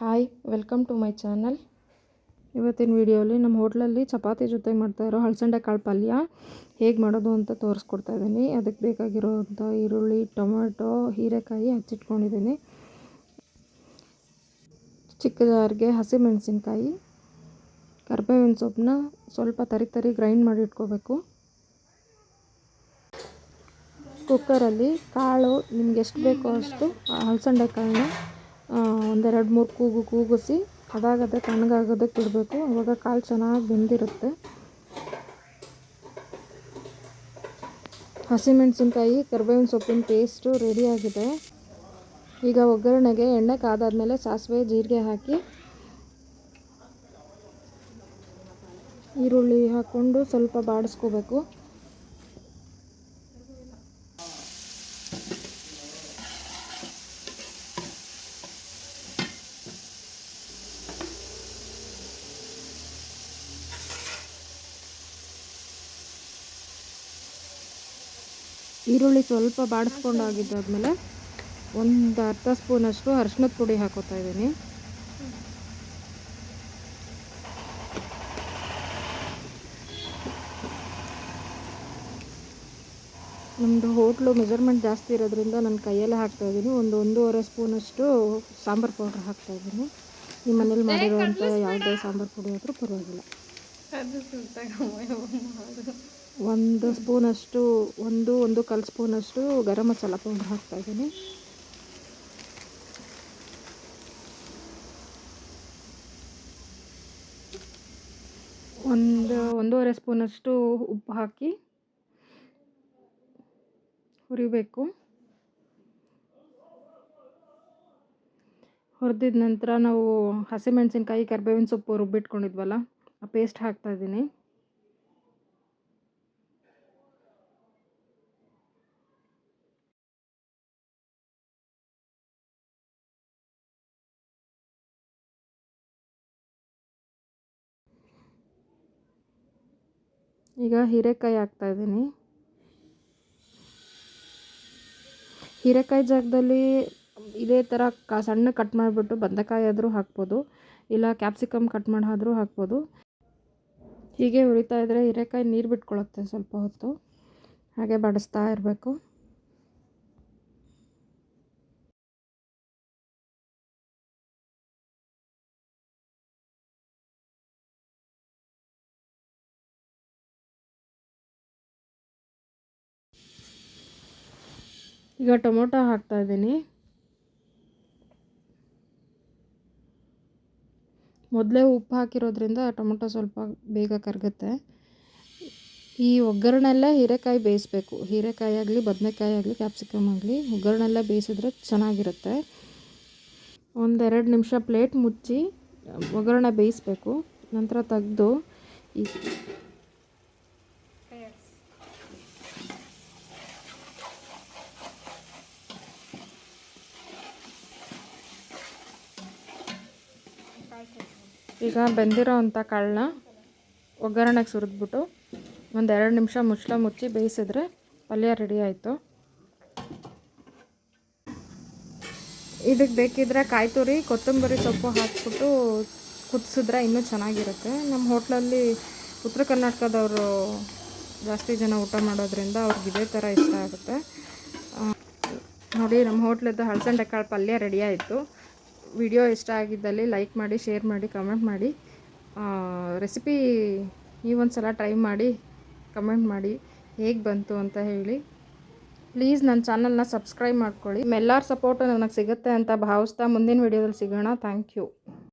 Hi welcome to my channel. ಇವತ್ತಿನ ವಿಡಿಯೋಲಿ ನಮ್ಮ ಹೋಟ್ಲಲ್ಲಿ ಚಪಾತಿ ಜೊತೆ ಮಾಡ್ತಾಯಿರೋ ಹಲಸಂಡೆ ಕಾಳು ಪಲ್ಯ ಹೇಗೆ ಮಾಡೋದು ಅಂತ ತೋರಿಸ್ಕೊಡ್ತಾ ಇದ್ದೀನಿ. ಅದಕ್ಕೆ ಬೇಕಾಗಿರೋಂಥ ಈರುಳ್ಳಿ, ಟೊಮೆಟೊ, ಹೀರೆಕಾಯಿ ಹಚ್ಚಿಟ್ಕೊಂಡಿದ್ದೀನಿ. ಚಿಕ್ಕ ಜಾರ್ಗೆ ಹಸಿಮೆಣಸಿನ್ಕಾಯಿ, ಕರಿಬೇವಿನ ಸೊಪ್ಪನ್ನ ಸ್ವಲ್ಪ ತರಿ ಗ್ರೈಂಡ್ ಮಾಡಿ ಇಟ್ಕೋಬೇಕು. ಕುಕ್ಕರಲ್ಲಿ ಕಾಳು ನಿಮ್ಗೆ ಎಷ್ಟು ಬೇಕೋ ಅಷ್ಟು ಹಲಸಂಡೆ ಕಾಳನ್ನ ಒಂದೆರಡು ಮೂರು ಕೂಗಿಸಿ ಅದಾಗದೆ ತಣ್ಣಗಾಗೋದಕ್ಕೆ ಬಿಡಬೇಕು. ಆವಾಗ ಕಾಳು ಚೆನ್ನಾಗಿ ಬೆಂದಿರುತ್ತೆ. ಹಸಿಮೆಣಸಿನ್ಕಾಯಿ, ಕರಿಬೇವಿನ ಸೊಪ್ಪಿನ ಪೇಸ್ಟು ರೆಡಿಯಾಗಿದೆ. ಈಗ ಒಗ್ಗರಣೆಗೆ ಎಣ್ಣೆ ಕಾದಾದ್ಮೇಲೆ ಸಾಸಿವೆ, ಜೀರಿಗೆ ಹಾಕಿ ಈರುಳ್ಳಿ ಹಾಕ್ಕೊಂಡು ಸ್ವಲ್ಪ ಬಾಡಿಸ್ಕೋಬೇಕು. ಈರುಳ್ಳಿ ಸ್ವಲ್ಪ ಬಾಡಿಸ್ಕೊಂಡಾಗಿದ್ದಾದಮೇಲೆ ಒಂದು ಅರ್ಧ ಸ್ಪೂನಷ್ಟು ಅರಿಶಿನದ ಪುಡಿ ಹಾಕೋತಾ ಇದ್ದೀನಿ. ನಮ್ಮದು ಹೋಟ್ಲು ಮೆಜರ್ಮೆಂಟ್ ಜಾಸ್ತಿ ಇರೋದ್ರಿಂದ ನಾನು ಕೈಯಲ್ಲೇ ಹಾಕ್ತಾಯಿದ್ದೀನಿ. ಒಂದೂವರೆ ಸ್ಪೂನಷ್ಟು ಸಾಂಬಾರು ಪೌಡ್ರ್ ಹಾಕ್ತಾಯಿದ್ದೀನಿ. ನಿಮ್ಮ ಮನೇಲಿ ಮಾಡಿರೋವಂಥ ಯಾವುದೇ ಸಾಂಬಾರು ಪುಡಿ ಆದರೂ ಪರವಾಗಿಲ್ಲ. ಒಂದು ಸ್ಪೂನಷ್ಟು ಒಂದು ಕಾಲು ಸ್ಪೂನಷ್ಟು ಗರಂ ಮಸಾಲ ಪೌಡ್ರ್ ಹಾಕ್ತಾಯಿದ್ದೀನಿ. ಒಂದೂವರೆ ಸ್ಪೂನಷ್ಟು ಉಪ್ಪು ಹಾಕಿ ಹುರಿಬೇಕು. ಹುರಿದಿದ ನಂತರ ನಾವು ಹಸಿಮೆಣಸಿನ್ಕಾಯಿ, ಕರಿಬೇವಿನ ಸೊಪ್ಪು ರುಬ್ಬಿಟ್ಕೊಂಡಿದ್ವಲ್ಲ, ಆ ಪೇಸ್ಟ್ ಹಾಕ್ತಾಯಿದ್ದೀನಿ. ಈಗ ಹೀರೆಕಾಯಿ ಹಾಕ್ತಾಯಿದ್ದೀನಿ. ಹೀರೆಕಾಯಿ ಜಾಗದಲ್ಲಿ ಇದೇ ಥರ ಸಣ್ಣ ಕಟ್ ಮಾಡಿಬಿಟ್ಟು ಬದನೆಕಾಯಿ ಆದರೂ ಹಾಕ್ಬೋದು, ಇಲ್ಲ ಕ್ಯಾಪ್ಸಿಕಮ್ ಕಟ್ ಮಾಡಿ ಆದರೂ ಹಾಕ್ಬೋದು. ಹೀಗೆ ಹುರಿತಾ ಇದ್ದರೆ ಹೀರೆಕಾಯಿ ನೀರು ಬಿಟ್ಕೊಳ್ಳುತ್ತೆ. ಸ್ವಲ್ಪ ಹೊತ್ತು ಹಾಗೆ ಬಾಡಿಸ್ತಾ ಇರಬೇಕು. ಈಗ ಟೊಮೊಟೊ ಹಾಕ್ತಾಯಿದ್ದೀನಿ. ಮೊದಲೇ ಉಪ್ಪು ಹಾಕಿರೋದ್ರಿಂದ ಟೊಮೊಟೊ ಸ್ವಲ್ಪ ಬೇಗ ಕರಗುತ್ತೆ. ಈ ಒಗ್ಗರಣೆಲ್ಲೇ ಹೀರೆಕಾಯಿ ಬೇಯಿಸಬೇಕು. ಹೀರೆಕಾಯಿ ಆಗಲಿ, ಬದನೆಕಾಯಿ ಆಗಲಿ, ಕ್ಯಾಪ್ಸಿಕಮ್ ಆಗಲಿ ಒಗ್ಗರಣೆಲ್ಲೇ ಬೇಯಿಸಿದ್ರೆ ಚೆನ್ನಾಗಿರುತ್ತೆ. 1-2 ನಿಮಿಷ ಪ್ಲೇಟ್ ಮುಚ್ಚಿ ಒಗ್ಗರಣೆ ಬೇಯಿಸಬೇಕು. ನಂತರ ತೆಗೆದು ಈಗ ಬೆಂದಿರೋ ಅಂಥ ಕಾಳನ್ನ ಒಗ್ಗರಣೆಗೆ ಸುರಿದ್ಬಿಟ್ಟು 1-2 ನಿಮಿಷ ಮುಚ್ಚಳ ಮುಚ್ಚಿ ಬೇಯಿಸಿದ್ರೆ ಪಲ್ಯ ರೆಡಿ ಆಯಿತು. ಇದಕ್ಕೆ ಬೇಕಿದ್ದರೆ ಕಾಯಿ ತುರಿ, ಕೊತ್ತಂಬರಿ ಸೊಪ್ಪು ಹಾಕ್ಬಿಟ್ಟು ಕುದಿಸಿದ್ರೆ ಇನ್ನೂ ಚೆನ್ನಾಗಿರುತ್ತೆ. ನಮ್ಮ ಹೋಟ್ಲಲ್ಲಿ ಉತ್ತರ ಕರ್ನಾಟಕದವರು ಜಾಸ್ತಿ ಜನ ಊಟ ಮಾಡೋದ್ರಿಂದ ಅವ್ರಿಗೆ ಇದೇ ಥರ ಇಷ್ಟ ಆಗುತ್ತೆ. ನೋಡಿ, ನಮ್ಮ ಹೋಟ್ಲದ್ದು ಹಲಸಂಡೆ ಕಾಳು ಪಲ್ಯ ರೆಡಿ ಆಯಿತು. ವಿಡಿಯೋ ಇಷ್ಟ ಆಗಿದ್ದಲ್ಲಿ ಲೈಕ್ ಮಾಡಿ, ಶೇರ್ ಮಾಡಿ, ಕಮೆಂಟ್ ಮಾಡಿ. ರೆಸಿಪಿ ನೀವೊಂದು ಸಲ ಟ್ರೈ ಮಾಡಿ ಕಮೆಂಟ್ ಮಾಡಿ ಹೇಗೆ ಬಂತು ಅಂತ ಹೇಳಿ. ಪ್ಲೀಸ್ ನನ್ನ ಚಾನಲ್ನ ಸಬ್ಸ್ಕ್ರೈಬ್ ಮಾಡ್ಕೊಳ್ಳಿ. ನಿಮ್ಮೆಲ್ಲರ ಸಪೋರ್ಟು ನನಗೆ ಸಿಗುತ್ತೆ ಅಂತ ಭಾವಿಸ್ತಾ ಮುಂದಿನ ವಿಡಿಯೋದಲ್ಲಿ ಸಿಗೋಣ. Thank you.